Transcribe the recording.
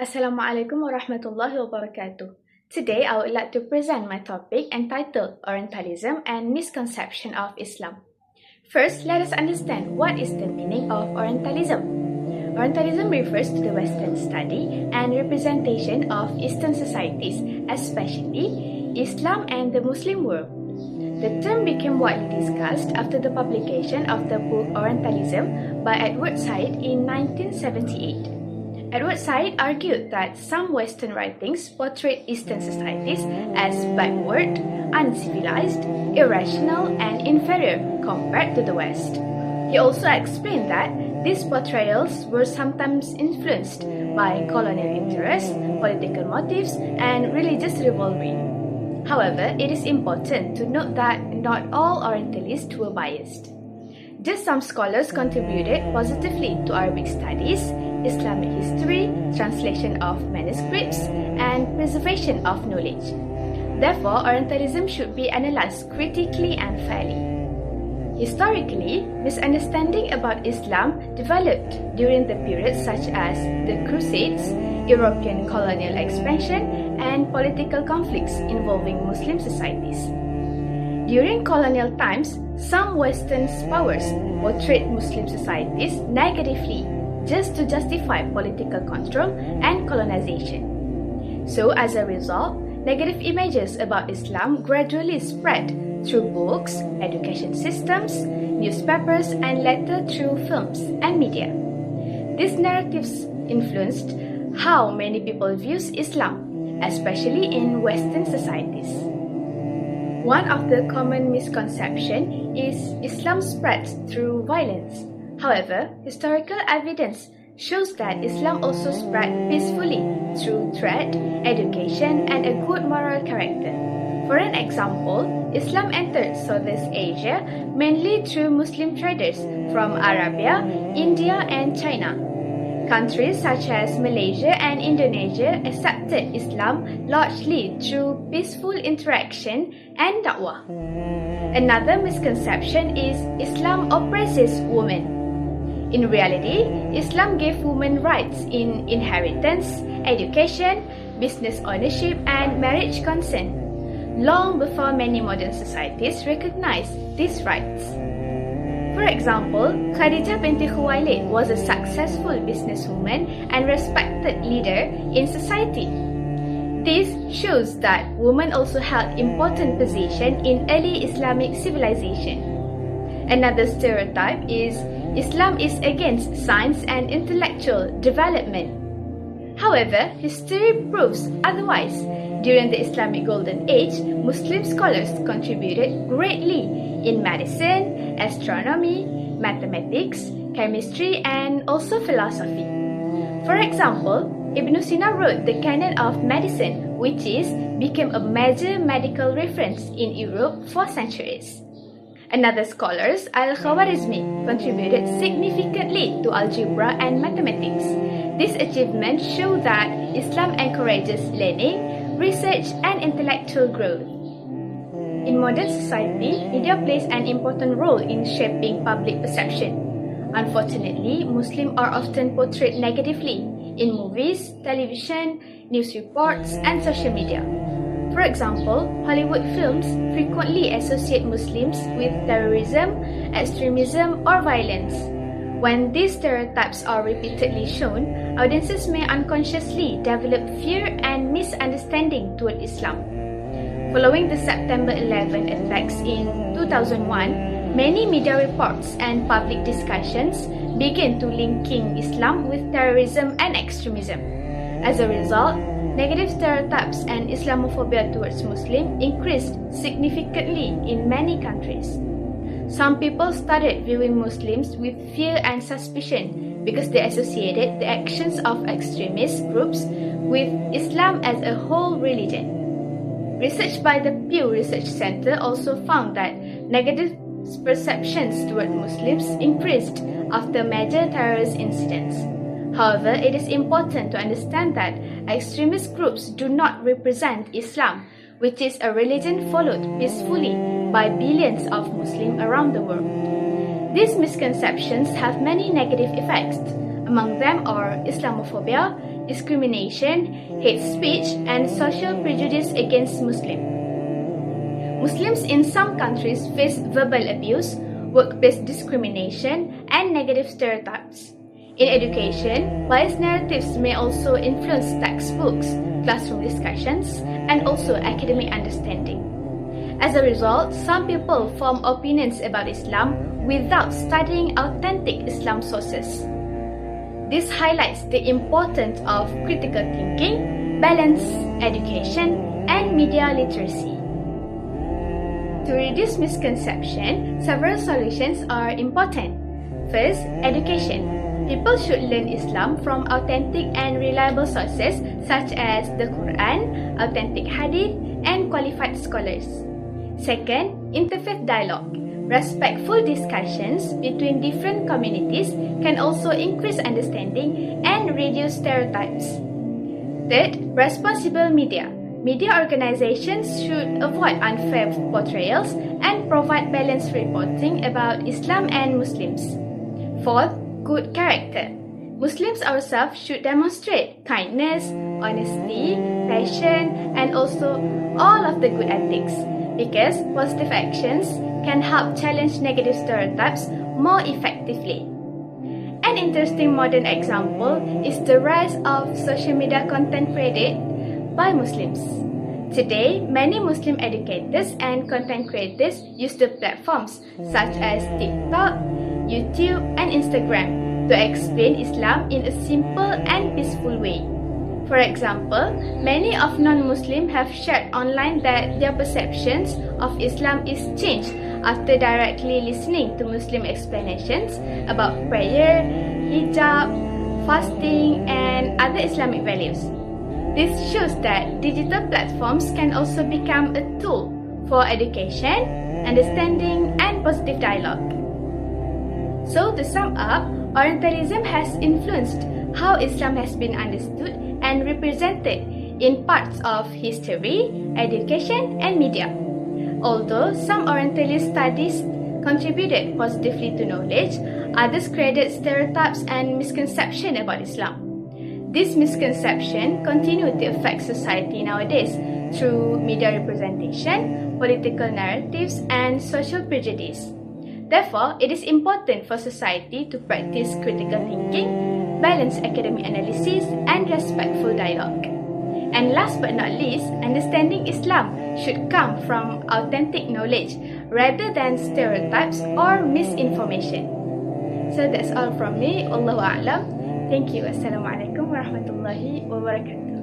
Assalamualaikum warahmatullahi wabarakatuh. Today, I would like to present my topic entitled Orientalism and Misconception of Islam. First, let us understand what is the meaning of Orientalism. Orientalism refers to the Western study and representation of Eastern societies, especially Islam and the Muslim world. The term became widely discussed after the publication of the book Orientalism by Edward Said in 1978. Edward Said argued that some Western writings portrayed Eastern societies as backward, uncivilized, irrational, and inferior compared to the West. He also explained that these portrayals were sometimes influenced by colonial interests, political motives, and religious rivalry. However, it is important to note that not all Orientalists were biased. Just some scholars contributed positively to Arabic studies, Islamic history, translation of manuscripts, and preservation of knowledge. Therefore, Orientalism should be analyzed critically and fairly. Historically, misunderstanding about Islam developed during the periods such as the Crusades, European colonial expansion, and political conflicts involving Muslim societies. During colonial times, some Western powers portrayed Muslim societies negatively just to justify political control and colonization. So, as a result, negative images about Islam gradually spread through books, education systems, newspapers, and later through films and media. These narratives influenced how many people view Islam, especially in Western societies. One of the common misconceptions is Islam spreads through violence. However, historical evidence shows that Islam also spread peacefully through trade, education, and a good moral character. For an example, Islam entered Southeast Asia mainly through Muslim traders from Arabia, India, and China. Countries such as Malaysia and Indonesia accepted Islam largely through peaceful interaction and da'wah. Another misconception is Islam oppresses women. In reality, Islam gave women rights in inheritance, education, business ownership, and marriage consent, long before many modern societies recognized these rights. For example, Khadijah binti Khuwailid was a successful businesswoman and respected leader in society. This shows that women also held important position in early Islamic civilization. Another stereotype is Islam is against science and intellectual development. However, history proves otherwise. During the Islamic Golden Age, Muslim scholars contributed greatly in medicine, astronomy, mathematics, chemistry, and also philosophy. For example, Ibn Sina wrote the Canon of Medicine, which became a major medical reference in Europe for centuries. Another scholar, Al-Khwarizmi, contributed significantly to algebra and mathematics. These achievements show that Islam encourages learning, research, and intellectual growth. In modern society, media plays an important role in shaping public perception. Unfortunately, Muslims are often portrayed negatively in movies, television, news reports, and social media. For example, Hollywood films frequently associate Muslims with terrorism, extremism, or violence. When these stereotypes are repeatedly shown, audiences may unconsciously develop fear and misunderstanding toward Islam. Following the September 11 attacks in 2001, many media reports and public discussions began to linking Islam with terrorism and extremism. As a result, negative stereotypes and Islamophobia towards Muslims increased significantly in many countries. Some people started viewing Muslims with fear and suspicion because they associated the actions of extremist groups with Islam as a whole religion. Research by the Pew Research Center also found that negative perceptions toward Muslims increased after major terrorist incidents. However, it is important to understand that extremist groups do not represent Islam, which is a religion followed peacefully by billions of Muslims around the world. These misconceptions have many negative effects. Among them are Islamophobia, discrimination, hate speech, and social prejudice against Muslims. Muslims in some countries face verbal abuse, workplace discrimination, and negative stereotypes. In education, biased narratives may also influence textbooks, classroom discussions, and also academic understanding. As a result, some people form opinions about Islam without studying authentic Islam sources. This highlights the importance of critical thinking, balanced education, and media literacy. To reduce misconception, several solutions are important. First, education. People should learn Islam from authentic and reliable sources such as the Quran, authentic hadith, and qualified scholars. Second, interfaith dialogue. Respectful discussions between different communities can also increase understanding and reduce stereotypes. Third, responsible media. Media organizations should avoid unfair portrayals and provide balanced reporting about Islam and Muslims. Fourth, good character. Muslims ourselves should demonstrate kindness, honesty, passion, and also all of the good ethics, because positive actions can help challenge negative stereotypes more effectively. An interesting modern example is the rise of social media content created by Muslims. Today, many Muslim educators and content creators use the platforms such as TikTok, YouTube, and Instagram to explain Islam in a simple and peaceful way. For example, many of non-Muslims have shared online that their perceptions of Islam is changed after directly listening to Muslim explanations about prayer, hijab, fasting, and other Islamic values. This shows that digital platforms can also become a tool for education, understanding, and positive dialogue. So, to sum up, Orientalism has influenced how Islam has been understood and represented in parts of history, education, and media. Although some Orientalist studies contributed positively to knowledge, others created stereotypes and misconceptions about Islam. This misconception continue to affect society nowadays through media representation, political narratives, and social prejudice. Therefore, it is important for society to practice critical thinking, balanced academic analysis, and respectful dialogue. And last but not least, understanding Islam should come from authentic knowledge rather than stereotypes or misinformation. So that's all from me. Allahu A'lam. Thank you. Assalamualaikum warahmatullahi wabarakatuh.